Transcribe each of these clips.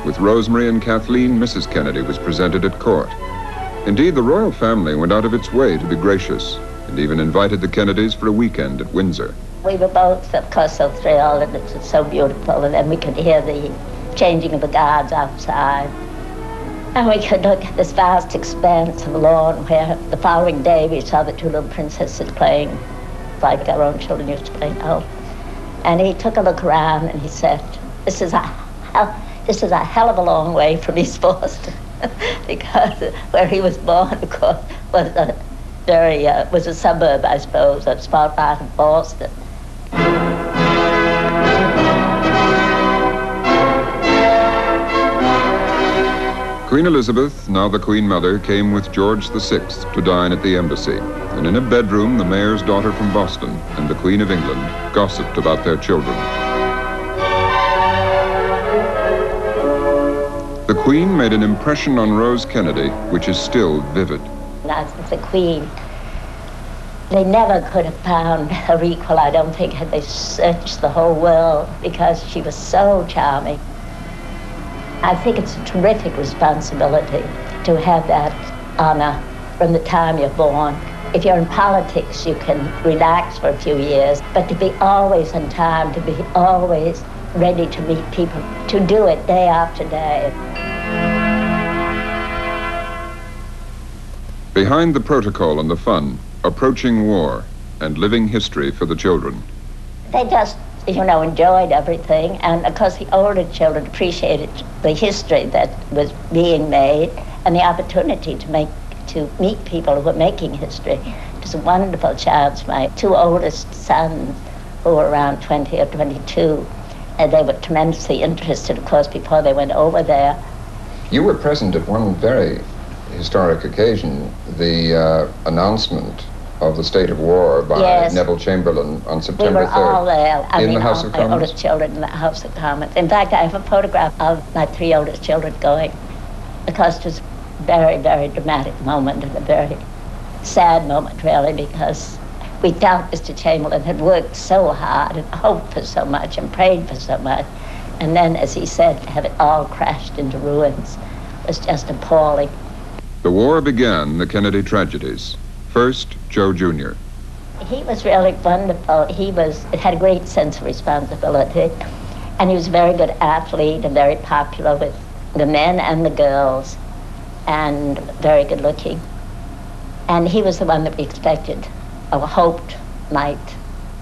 With Rosemary and Kathleen, Mrs. Kennedy was presented at court. Indeed, the royal family went out of its way to be gracious and even invited the Kennedys for a weekend at Windsor. We were both, of course, so thrilled, and it was so beautiful, and then we could hear the changing of the guards outside. And we could look at this vast expanse of lawn where the following day we saw the two little princesses playing like our own children used to play now. And he took a look around and he said, this is a hell of a long way from East Boston. Because where he was born, of course, was a suburb, I suppose, a small part of Boston. Queen Elizabeth, now the Queen Mother, came with George VI to dine at the embassy. And in a bedroom, the mayor's daughter from Boston and the Queen of England gossiped about their children. The Queen made an impression on Rose Kennedy, which is still vivid. As the Queen, they never could have found her equal, I don't think, had they searched the whole world, because she was so charming. I think it's a terrific responsibility to have that honor from the time you're born. If you're in politics, you can relax for a few years, but to be always on time, to be always ready to meet people, to do it day after day. Behind the protocol and the fun, approaching war and living history for the children. They just, enjoyed everything, and of course the older children appreciated the history that was being made and the opportunity to meet people who were making history. It was a wonderful chance. My two oldest sons, who were around 20 or 22, and they were tremendously interested, of course, before they went over there. You were present at one very historic occasion, the announcement of the state of war by Neville Chamberlain on September 3rd. We were all there. In the House of Commons? My oldest children in the House of Commons. In fact, I have a photograph of my three oldest children going, because it was a very, very dramatic moment and a very sad moment, really, because we felt Mr. Chamberlain had worked so hard and hoped for so much and prayed for so much. And then, as he said, to have it all crashed into ruins was just appalling. The war began the Kennedy tragedies. First, Joe Jr. He was really wonderful. He had a great sense of responsibility, and he was a very good athlete and very popular with the men and the girls, and very good looking. And he was the one that we expected or hoped might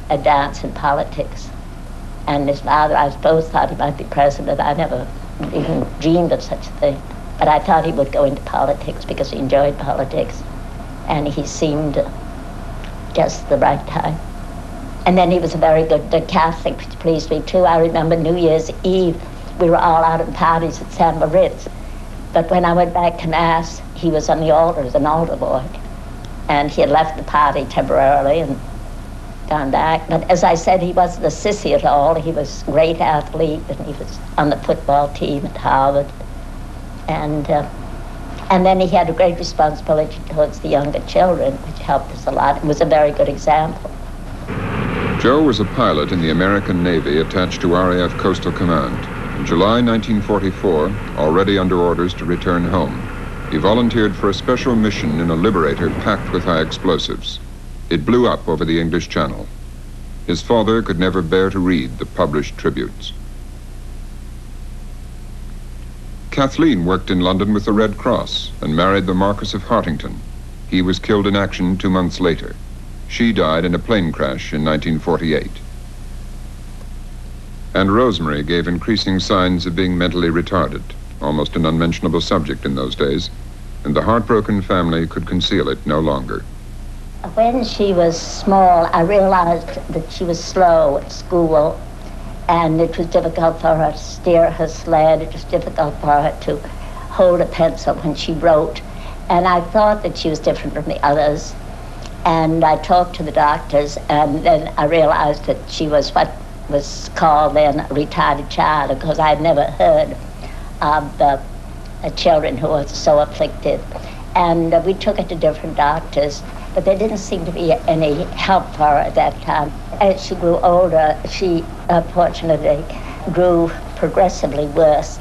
advance in politics. And his father, I suppose, thought he might be president. I never even dreamed of such a thing. But I thought he would go into politics because he enjoyed politics. And he seemed just the right time. And then he was a very good Catholic, which pleased me too. I remember New Year's Eve, we were all out at parties at San Moritz. But when I went back to Mass, he was on the altar as an altar boy. And he had left the party temporarily and gone back. But as I said, he wasn't a sissy at all. He was a great athlete, and he was on the football team at Harvard. And then he had a great responsibility towards the younger children, which helped us a lot. It was a very good example. Joe was a pilot in the American Navy attached to RAF Coastal Command. In July 1944, already under orders to return home, he volunteered for a special mission in a Liberator packed with high explosives. It blew up over the English Channel. His father could never bear to read the published tributes. Kathleen worked in London with the Red Cross and married the Marquis of Hartington. He was killed in action 2 months later. She died in a plane crash in 1948. And Rosemary gave increasing signs of being mentally retarded, almost an unmentionable subject in those days, and the heartbroken family could conceal it no longer. When she was small, I realized that she was slow at school, and it was difficult for her to steer her sled. It was difficult for her to hold a pencil when she wrote. And I thought that she was different from the others. And I talked to the doctors, and then I realized that she was what was called then a retarded child, because I had never heard of children who were so afflicted. And we took her to different doctors, but there didn't seem to be any help for her at that time. As she grew older, she unfortunately grew progressively worse,